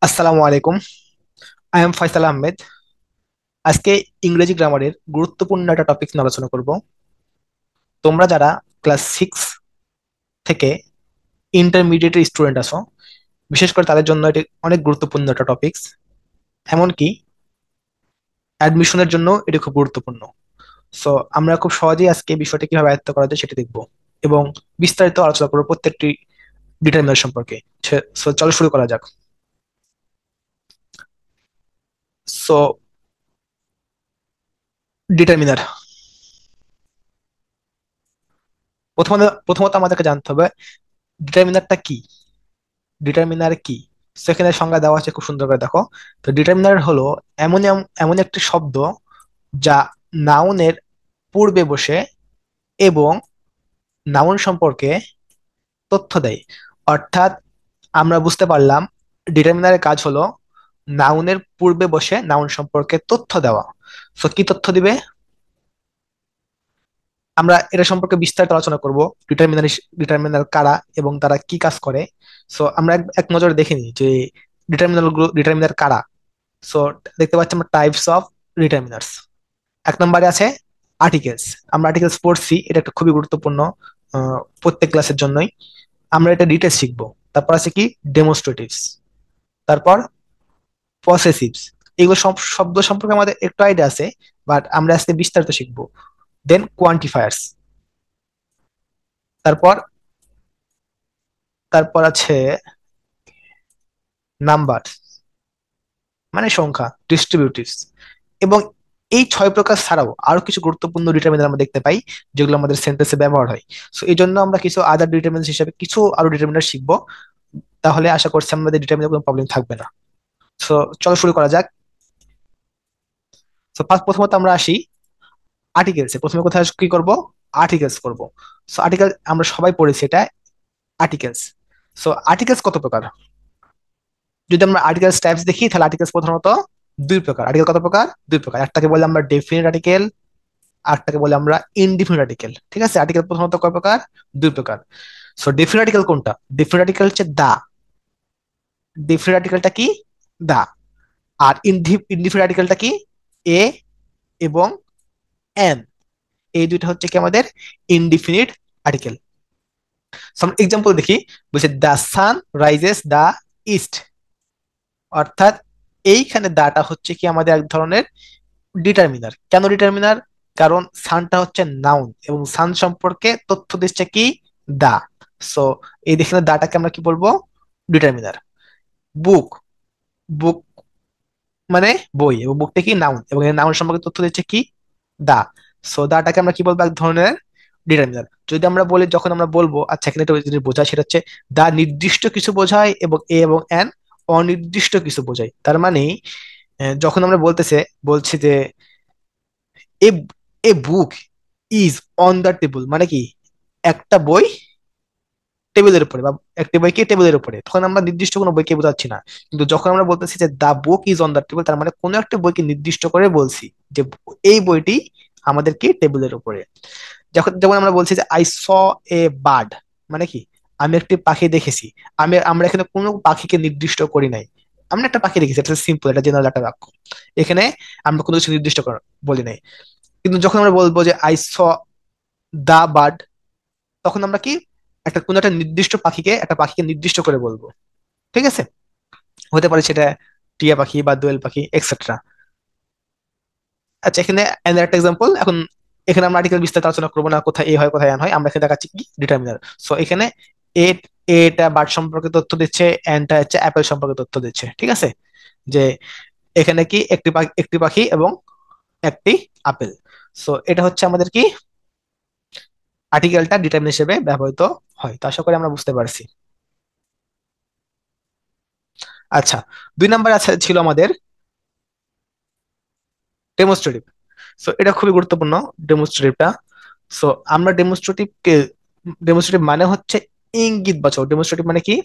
আসসালামু আলাইকুম। I am Faisal Ahmed. আজকে ইংরেজি গ্রামারের গুরুত্বপূর্ণ একটা টপিক নিয়ে আলোচনা করব। তোমরা যারা ক্লাস 6 থেকে ইন্টারমিডিয়েটের স্টুডেন্ট আছো, বিশেষ করে তাদের জন্য এটি অনেক গুরুত্বপূর্ণ একটা টপিকস। এমনকি অ্যাডমিশনের জন্য এটি খুব গুরুত্বপূর্ণ। সো আমরা খুব সহজেই আজকে এই বিষয়টা কিভাবে আয়ত্ত করা যায় সেটা দেখব এবং বিস্তারিত আলোচনা করবো প্রত্যেকটি ডিটারমিনার সম্পর্কে। সো চলো শুরু করা যাক। সো ডিটারমিনার, প্রথমত আমাদেরকে জানতে হবে ডিটারমিনারটা কি। ডিটারমিনার কি? সেখানে সংজ্ঞা দেওয়া আছে খুব সুন্দর করে, দেখো। তো ডিটারমিনার হলো এমন একটি শব্দ যা নাউনের পূর্বে বসে এবং নাউন সম্পর্কে তথ্য দেয়। অর্থাৎ আমরা বুঝতে পারলাম ডিটারমিনারের কাজ হলো নাউনের পূর্বে বসে নাউন সম্পর্কে তথ্য দেওয়া। তো কি তথ্য দিবে? আমরা এটা সম্পর্কে বিস্তারিত আলোচনা করব। ডিটারমিনার ডিটারমিনার কারা এবং তারা কি কাজ করে। সো আমরা এক এক নজরে দেখে নিই যে ডিটারমিনার কারা। সো দেখতে পাচ্ছি আমরা টাইপস অফ ডিটারমিনার্স। এক নম্বরে আছে আর্টিকেলস। আমরা আর্টিকেলস পড়ছি, এটা একটা খুবই গুরুত্বপূর্ণ প্রত্যেক ক্লাসের জন্যই। আমরা এটা ডিটেলস শিখবো। তারপর আছে কি ডেমোনস্ট্রেটিভস, তারপর পসেসিভস। এগুলো সব শব্দ সম্পর্কে আমাদের একটু আইডিয়া আছে, বাট আমরা আজকে বিস্তারিত শিখবো। দেন কোয়ান্টিফায়ার্স, তারপর তারপর আছে নাম্বার মানে সংখ্যা, ডিস্ট্রিবিউটিভস। এবং এই 6 প্রকার ছাড়াও আরো কিছু গুরুত্বপূর্ণ ডিটারমিনার আমরা দেখতে পাই, যেগুলো আমাদের সেন্টেন্সে ব্যবহার হয়। সো এই জন্য আমরা কিছু আদার ডিটারমিনার হিসেবে কিছু আরো ডিটারমিনার শিখবো। তাহলে আশা করছি আমাদের ডিটারমিনার কোনো প্রবলেম থাকবে না। সো চলো শুরু করা যাক। সো প্রথমত আমরা আসি আর্টিকেলসে। প্রথমে কোথায় কি করব? আর্টিকেলস করব। সো আর্টিকেল আমরা সবাই পড়েছি এটা, আর্টিকেলস। সো আর্টিকেলস কত প্রকার? যদি আমরা আর্টিকেলস টাইপস দেখি তাহলে আর্টিকেলস প্রধানত 2 প্রকার। আর্টিকেল কত প্রকার? 2 প্রকার। একটাকে বলে আমরা ডেফিনিট আর্টিকেল, আরেকটাকে বলে আমরা ইনডিফিনিট আর্টিকেল। ঠিক আছে, আর্টিকেল প্রথমত কয় প্রকার? 2 প্রকার। সো ডেফিনিট আর্টিকেল কোনটা? ডেফিনিট আর্টিকেল হচ্ছে দা। ডেফিনিট আর্টিকেলটা কি? দা। আর ইনডিফিনিট আর্টিকেলটা কি? এ এবং এন। এই দুইটা হচ্ছে কি আমাদের ইনডিফিনিট আর্টিকেল। এক্সাম্পল দেখি। বলছে the sun rises the east. অর্থাৎ এইখানে দাটা হচ্ছে কি আমাদের এক ধরনের ডিটারমিনার। কেন ডিটারমিনার? কারণ সানটা হচ্ছে নাউন এবং সান সম্পর্কে তথ্য দিচ্ছে কি? দা। সো এই দেখে দাটাকে আমরা কি বলবো? ডিটারমিনার। বুক, বুক মানে বই, এবং বুকটা কি? নাউন, এবং এই নাউন সম্পর্কে তথ্য দিচ্ছে কি? দা। সো দাটাকে আমরা কি বলবো? এক ধরনের ডিটারমিনার। যদি আমরা বলি, যখন আমরা বলবো, আচ্ছা এখানে একটা জিনিস বোঝায়, সেটা হচ্ছে দা নির্দিষ্ট কিছু বোঝায় এবং এ এবং এন অনির্দিষ্ট কিছু বোঝায়। তার মানে যখন আমরা বলছি যে a a book is on the table, মানে কি একটা বই টেবিলের উপরে, বা একটা বইকে টেবিলের উপরে, তখন আমরা নির্দিষ্ট কোনো বইকে বোঝাচ্ছি না। কিন্তু যখন আমরা বলতেছি যে the book is on the table, তার মানে কোনো একটা বইকে নির্দিষ্ট করে বলছি যে এই বইটি আমাদের কি টেবিলের উপরে। যখন যেমন আমরা বলছি যে আই স এ বার্ড, মানে কি আমি একটি পাখি দেখেছি। আমরা এখানে কোনো পাখিকে নির্দিষ্ট করি নাই। আমরা একটা পাখি দেখেছি, এটা সিম্পল, এটা জেনারেল একটা বাক্য। এখানে আমরা কোনো কিছু নির্দিষ্ট বলি নাই। কিন্তু যখন আমরা বলবো যে আই স দা বার্ড, তখন আমরা কি কোনো একটা পাখিকে নির্দিষ্ট করে বলবো। ঠিক আছে, হতে পারে সেটা টিয়া পাখি বা দোয়েল পাখি এক্সেট্রা। আচ্ছা, এখানে এর একটা এক্সাম্পল। এখন এখানে আমরা আর্টিকেল বিস্তারিত আলোচনা করবো না, কোথায় এ হয় কোথায় এন হয়, আমরা এখানে দেখাচ্ছি কি ডিটারমিনার। সো এখানে এ এটা বার্ড সম্পর্কে তথ্য দিচ্ছে, এনটা হচ্ছে অ্যাপেল সম্পর্কে তথ্য দিচ্ছে। ঠিক আছে, যে এখানে কি একটি পাখি এবং একটি আপেল। সো এটা হচ্ছে আমাদের কি আর্টিকেলটা ডিটারমিন হিসেবে ব্যবহৃত হয়। তো আশা করি আমরা বুঝতে পারছি। আচ্ছা, 2 নাম্বার ছিল আমাদের ডেমোস্ট্রেটিভ। সো এটা খুবই গুরুত্বপূর্ণ, ডেমোস্ট্রেটিভটা। সো আমরা ডেমোস্ট্রেটিভ মানে হচ্ছে ইঙ্গিতবাচক। ডেমোস্ট্রেটিভ মানে কি?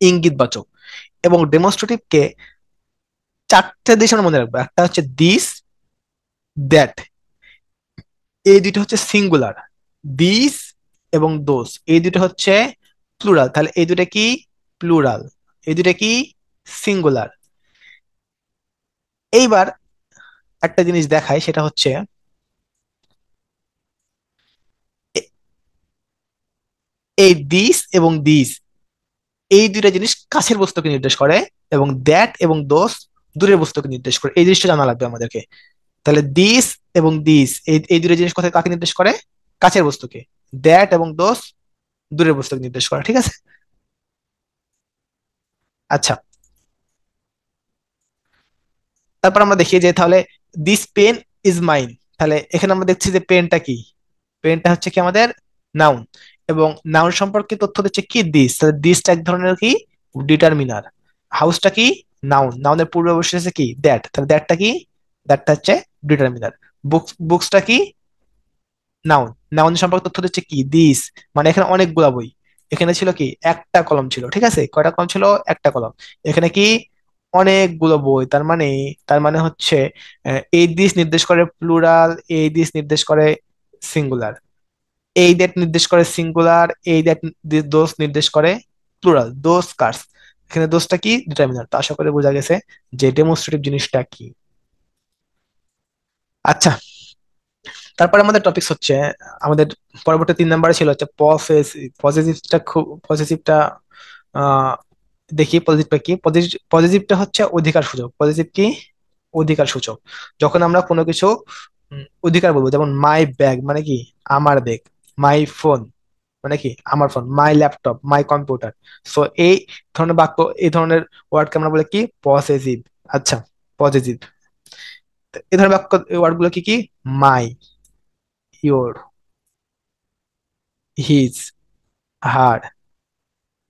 ইঙ্গিতবাচক। এবং ডেমোস্ট্রেটিভকে 4টে জিনিস আমরা মনে রাখবো। একটা হচ্ছে দিস, দ্যাট। এই দুটো হচ্ছে সিঙ্গুলার। দিস এবং দোস, এই দুটো হচ্ছে প্লুরাল। তাহলে এই দুটো কি? প্লুরাল। এই দুটো কি? সিঙ্গুলার। এইবার একটা জিনিস দেখায়, সেটা হচ্ছে এ- এই দিস এবং দিস, এই দুইটা জিনিস কাছের বস্তুকে নির্দেশ করে, এবং দ্যাট এবং দোস দূরের বস্তুকে নির্দেশ করে। এই জিনিসটা জানা লাগবে আমাদেরকে। তাহলে দিস এবং দিস, এই এই দুইটা জিনিস কোথায় কাকে নির্দেশ করে? কাছের বস্তুকে। দ্যাট এবং দোস দূরের বস্তুকে নির্দেশ করে, ঠিক আছে? আচ্ছা, তারপর আমরা দেখি যে তাহলে দিস পেন ইজ মাইন। তাহলে এখানে আমরা দেখছি যে পেনটা কি, পেনটা হচ্ছে কি আমাদের নাউন, এবং নাউন সম্পর্কে তথ্য দিচ্ছে কি দিস। তাহলে দিসটা এক ধরনের কি ডিটারমিনার। হাউসটা কি নাউন, নাউনের পূর্বে বসে আছে কি দ্যাট, তাহলে দ্যাটটা কি, দ্যাটটা হচ্ছে ডিটারমিনার। বুকসটা কি নাউন, নাউন সম্পর্কে তথ্য দিচ্ছে কি দিস। মানে এখানে অনেকগুলা বই, এখানে ছিল কি একটা কলম ছিল, ঠিক আছে? কয়টা কলম ছিল? একটা কলম। এখানে কি অনেকগুলো বই, তার মানে হচ্ছে এই দিস নির্দেশ করে প্লুরাল, এই দিস নির্দেশ করে সিঙ্গুলার, এই দ্যাট নির্দেশ করে সিঙ্গুলার, এই দ্যাট দোস নির্দেশ করে প্লুরাল, দোস কার্স। এখানে দোসটা কি ডিটারমিনার। তো আশা করি বোঝা গেছে যে ডেমনস্ট্রেটিভ জিনিসটা কি। আচ্ছা, তারপরে আমাদের টপিকস হচ্ছে, আমাদের পরবর্তী 3 নম্বরে ছিল হচ্ছে পসেসিভ। পসেসিভটা খুব, পসেসিভটা আহ দেখি পজিটিভটা কি। পজিটিভটা হচ্ছে অধিকার সূচক। পজিটিভ কি অধিকার সূচক। যখন আমরা কোনো কিছু অধিকার বলবো, যেমন মাই ব্যাগ মানে কি আমার ব্যাগ, মাই ফোন মানে কি আমার phone, my laptop, my computer. So এই ধরনের বাক্য, এই ধরনের ওয়ার্ডকে আমরা বলে কি পসেসিভ। আচ্ছা, পজিটিভ। এই ধরনের বাক্য, ওয়ার্ড গুলো কি কি? My, your, his, her,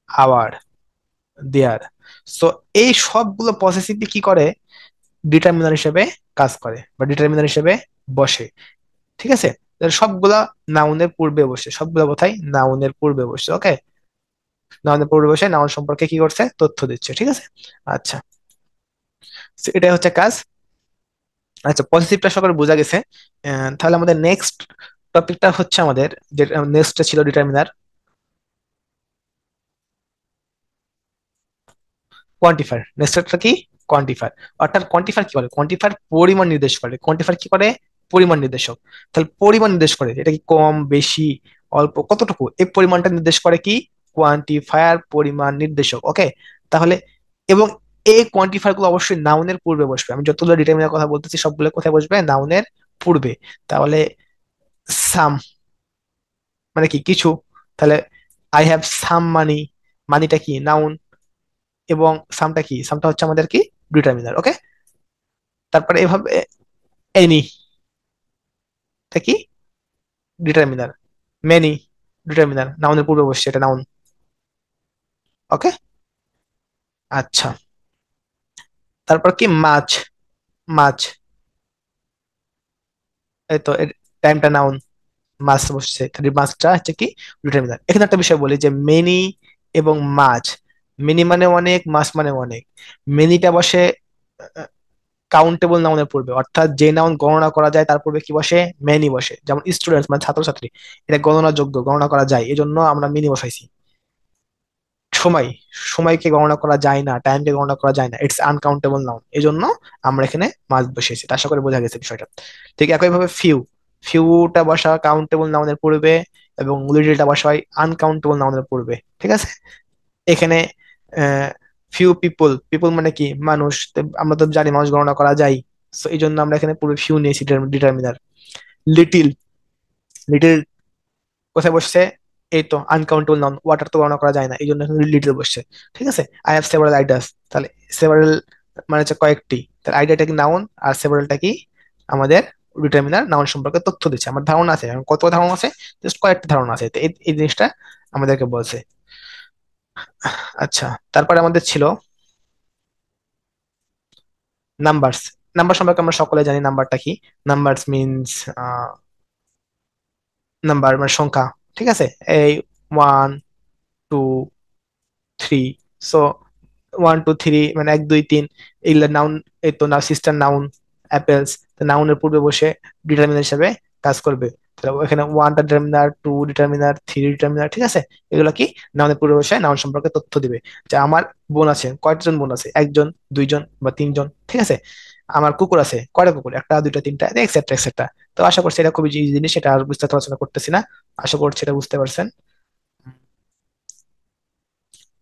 our, their. So এই সবগুলো পসেসিভলি কি করে? ডিটারমিনার হিসেবে কাজ করে বা ডিটারমিনার হিসেবে বসে, ঠিক আছে? তাহলে সবগুলা নাউনের পূর্বে বসে, সবগুলা কোথায় নাউনের পূর্বে বসে, ওকে? নাউনের পূর্বে বসে নাউন সম্পর্কে কি করছে তথ্য দিচ্ছে, ঠিক আছে? আচ্ছা, so এটাই হচ্ছে কাজ। আচ্ছা, পজিটিভটা সকলে বোঝা গেছে। তাহলে আমাদের নেক্সট টপিকটা হচ্ছে আমাদের, যে নেক্সটটা ছিল ডিটারমিনার, কোয়ান্টিফায়ার। নেক্সটটা কি কোয়ান্টিফায়ার। অর্থাৎ কোয়ান্টিফায়ার কি করে? কোয়ান্টিফায়ার পরিমাণ নির্দেশ করে। কোয়ান্টিফায়ার কি করে? পরিমাণ নির্দেশক। তাহলে পরিমাণ নির্দেশ করে, এটা কি কম বেশি অল্প কতটুকু, এই পরিমাণটা নির্দেশ করে কি কোয়ান্টিফায়ার, পরিমাণ নির্দেশক, ওকে? তাহলে এবং এই কোয়ান্টিফায়ার গুলো অবশ্যই নাউনের পূর্বে বসবে। আমি যতগুলো ডিটারমিনার কথা বলতেছি সবগুলো কোথায় বসবে? নাউনের পূর্বে। তাহলে সাম মানে কি কিছু, তাহলে আই হ্যাভ সাম মানি, মানিটা কি নাউন, এবং সামটা কি, সামটা হচ্ছে আমাদের কি ডিটারমিনার, ওকে? তারপরে এভাবে এনি, এটা কি ডিটারমিনার। মেনি ডিটারমিনার, নাউনের পূর্বে বসছে, এটা নাউন, ওকে? আচ্ছা, তারপর কি মাছ, মাছ, এই তো টাইমটা নাউন, মাছ বসছে, তাহলে মাছটা হচ্ছে কি ডিটারমিনার। এখানে একটা বিষয় বলি যে মেনি এবং মাছ, মেনি মানে অনেক, মাছ মানে অনেক। মেনিটা বসে কাউন্টেবল নাউনের পূর্বে, অর্থাৎ যে নাউন গণনা করা যায় তার পূর্বে কি বসে? মেনি বসে। যেমন স্টুডেন্টস মানে ছাত্রছাত্রী, এটা গণনার যোগ্য, গণনা করা যায়, এই জন্য আমরা মেনি বসাইছি। সময়, সময়কে গণনা করা যায় না, টাইমকে গণনা করা যায় না, ইটস আনকাউন্টেবল নাউন, এই জন্য আমরা এখানে মাস বসিয়েছি। তা আশা করে বোঝা গেছে বিষয়টা। ঠিক একইভাবে ফিউ, ফিউটা বসা কাউন্টেবল নাউনের পূর্বে, এবং লিটলটা বসা হয় আনকাউন্টেবল নাউনের পূর্বে, ঠিক আছে? এখানে ফিউ পিপল, পিপল মানে কি মানুষ, তো আমরা তো জানি মানুষ গণনা করা যায়, তো এই জন্য আমরা এখানে পুরো ফিউ নিয়েছি ডিটারমিনার। লিটিল, লিটিল কোথায় বসছে? এই তো আনকাউন্টেবল নাউন, ওয়াটার তো গণনা করা যায় না, এই জন্য লিটল বসছে, ঠিক আছে? আই হ্যাভ সেভারাল আইডিয়াস, তাহলে সেভারাল মানে হচ্ছে কয়েকটি, তাহলে আইডিয়াটা কি নাউন, আর সেভারালটা কি আমাদের ডিটারমিনার, নাউন সম্পর্কে তথ্য দিচ্ছে। আমার ধারণা আছে, এখন কত ধারণা আছে? জাস্ট কয়েকটা ধারণা আছে, তো এই এই জিনিসটা আমাদেরকে বলছে। আচ্ছা, তারপরে আমাদের ছিল নাম্বারস। নাম্বার সম্পর্কে আমরা সকলে জানি নাম্বারটা কি। নাম্বারস মিনস নাম্বার মানে সংখ্যা, ঠিক আছে? এই 1 2 3, সো 1 2 3 মানে 1 2 3, এগুলা নাউন। এই তো নাও সিস্টার নাউন অ্যাপেলস, নাউনের পূর্বে বসে ডিটারমিনার হিসেবে কাজ করবে। তাহলে এখানে one determiner, two determiner, three determiner, ঠিক আছে? এগুলো কি নাউনের পূর্বাবস্থায় নাউন সম্পর্কে তথ্য দিবে। যে আমার বোন আছে, কয়জন বোন আছে? একজন, দুইজন বা তিনজন, ঠিক আছে? আমার কুকুর আছে, কয়টা কুকুর? একটা, দুইটা, তিনটা, এক্সেট্রা এক্সেট্রা। তো আশা করছি এটা খুবই ইজি জিনিস, এটা আর বিস্তারিত আলোচনা করতেছি না। আশা করছি এটা বুঝতে পারছেন।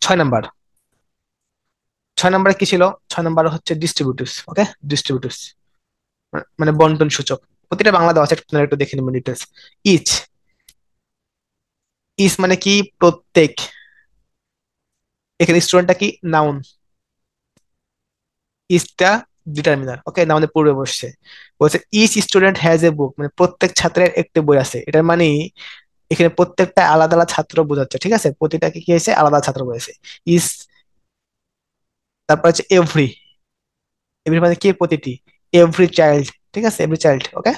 6 নাম্বার, 6 নাম্বারে কি ছিল? 6 নাম্বার হচ্ছে ডিস্ট্রিবিউটিভস। ওকে, ডিস্ট্রিবিউটিভস মানে বন্টন সূচক। প্রতিটা বাংলা দেওয়া আছে, আপনারা একটু দেখে নেবেন ডিটেলস। ইচ, ইচ মানে কি? প্রত্যেক। এখানে স্টুডেন্টটা কি? নাউন। ইজটা ডিটারমিনার। ওকে, নাউনের পূর্বে বসছে। বলছে ইচ স্টুডেন্ট হ্যাজ এ বুক, মানে প্রত্যেক ছাত্রের একটি বই আছে। এটার মানে এখানে প্রত্যেকটা আলাদা আলাদা ছাত্র বোঝাচ্ছে, ঠিক আছে? প্রতিটাকে কি হয়েছে? আলাদা ছাত্র বলেছে। ইজ, তারপর হচ্ছে এভরি। এভরি মানে কি? প্রতিটি। এভরি চাইল্ড, ঠিক আছে? Every child. Okay,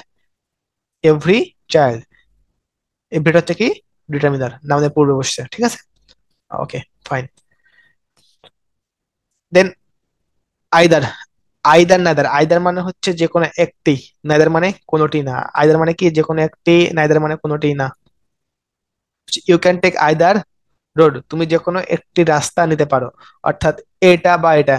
every child. এভরিটা হচ্ছে কি? ডিটারমিনার, নাউনের পূর্বে বসছে, ঠিক আছে? Okay, fine. Then either, either neither. Either মানে হচ্ছে যে কোনো একটি, নাইদার মানে কোনোটি না। আইদার মানে কি? যে কোনো একটি, নাইদার মানে কোনোটি না। You can take either road, তুমি যে কোনো একটি রাস্তা নিতে পারো। অর্থাৎ এটা বা এটা,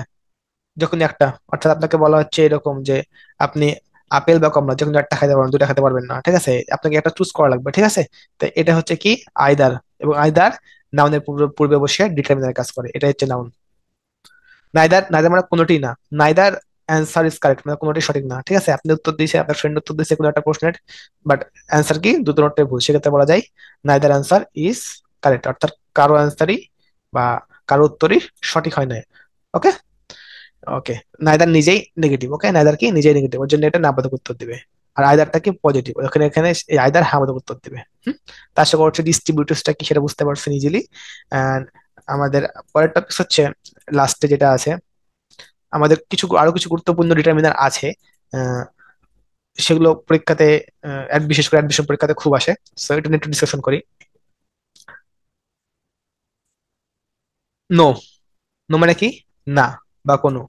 যে কোনো একটা। অর্থাৎ আপনাকে বলা হচ্ছে এরকম যে আপনি আপেল বা কমলা যে কোনো একটা খেতে পারবেন, দুটা খেতে পারবেন না, ঠিক আছে? আপনাকে একটা চুজ করা লাগবে, ঠিক আছে? তো এটা হচ্ছে কি? আইদার। এবং আইদার নাউনের পূর্বে পূর্বে বসে ডিটারমিনার কাজ করে, এটা হচ্ছে নাউন। নাইদার, নাইদার মানে কোনোটি না। নাইদার অ্যান্সার ইজ কারেক্ট, মানে কোনোটি সঠিক না, ঠিক আছে? আপনি উত্তর দিয়েছে, আপনার ফ্রেন্ড উত্তর দিয়েছে কোনো একটা প্রশ্নের, বাট অ্যান্সার কি? দুটোটাই ভুল। সেক্ষেত্রে বলা যায় নাইদার অ্যান্সার ইজ কারেক্ট, অর্থাৎ কারো অ্যান্সারই বা কারো উত্তরই সঠিক হয় না। ওকে, ওকে। নাইদার নিজেই নেগেটিভ। ওকে, নাইদার কি? নিজেই নেগেটিভ, ওর জন্য এটা নাবাদক উত্তর দিবে। আর আইদারটা কি? পজিটিভ, ওখানে এখানে এই আইদার হাবাদক উত্তর দিবে। হুম। তা আশা করছি ডিস্ট্রিবিউটিভসটা কি সেটা বুঝতে পারছেন ইজিলি। এন্ড আমাদের পরের টপিক হচ্ছে, লাস্টে যেটা আছে, আমাদের কিছু আরো কিছু গুরুত্বপূর্ণ ডিটারমিনার আছে। আহ, সেগুলো পরীক্ষাতে, বিশেষ করে অ্যাডমিশন পরীক্ষাতে খুব আসে। সো এটা নিয়ে একটু ডিসকাশন করি। নো, নো মানে কি? না বা কোনো।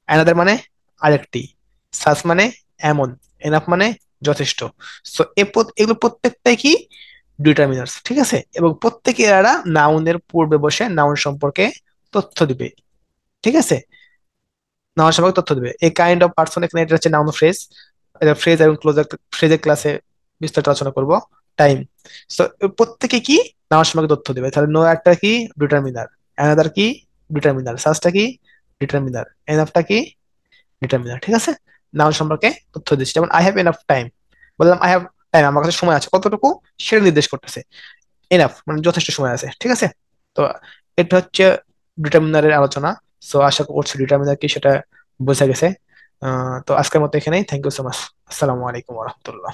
অ্যানাদার মানে আরেকটি। সাস মানে এমন। এনাফ মানে যথেষ্ট। সো এগুলো প্রত্যেকটাই কি? ডিটারমিনার্স, ঠিক আছে? এবং প্রত্যেকে এরা নাউনের পূর্বে বসে নাউন সম্পর্কে তথ্য দিবে, ঠিক আছে? নাউন সম্পর্কে তথ্য দিবে। এই কাইন্ড অফ পার্সন, এখানে এটা হচ্ছে নাউন ফ্রেজ। এটা ফ্রেজ এবং ক্লোজার, ফ্রেজের ক্লাসে বিস্তারিত আলোচনা করব। টাইম। সো প্রত্যেকে কি? নাউন সম্পর্কে তথ্য দিবে। তাহলে নো একটা কি? ডিটারমিনার। অ্যানাদার কি? ডিটারমিনার। সাসটা কি? ডিটারমিনার। এনাফটা কি? ডিটারমিনার, ঠিক আছে? নাউন সম্পর্কে তথ্য দিচ্ছে। যেমন আই হ্যাভ এনাফ টাইম, বললাম আই হ্যাভ টাইম, আমার কাছে সময় আছে। কতটুকু? সেটা নির্দেশ করতেছে। এনাফ মানে যথেষ্ট সময় আছে, ঠিক আছে? তো এটা হচ্ছে ডিটারমিনারের আলোচনা। সো আশা করছি ডিটারমিনার কি সেটা বোঝা গেছে। তো আজকের মতো এখানেই। Thank you so much. আসসালামু আলাইকুম রহমতুল্লাহ।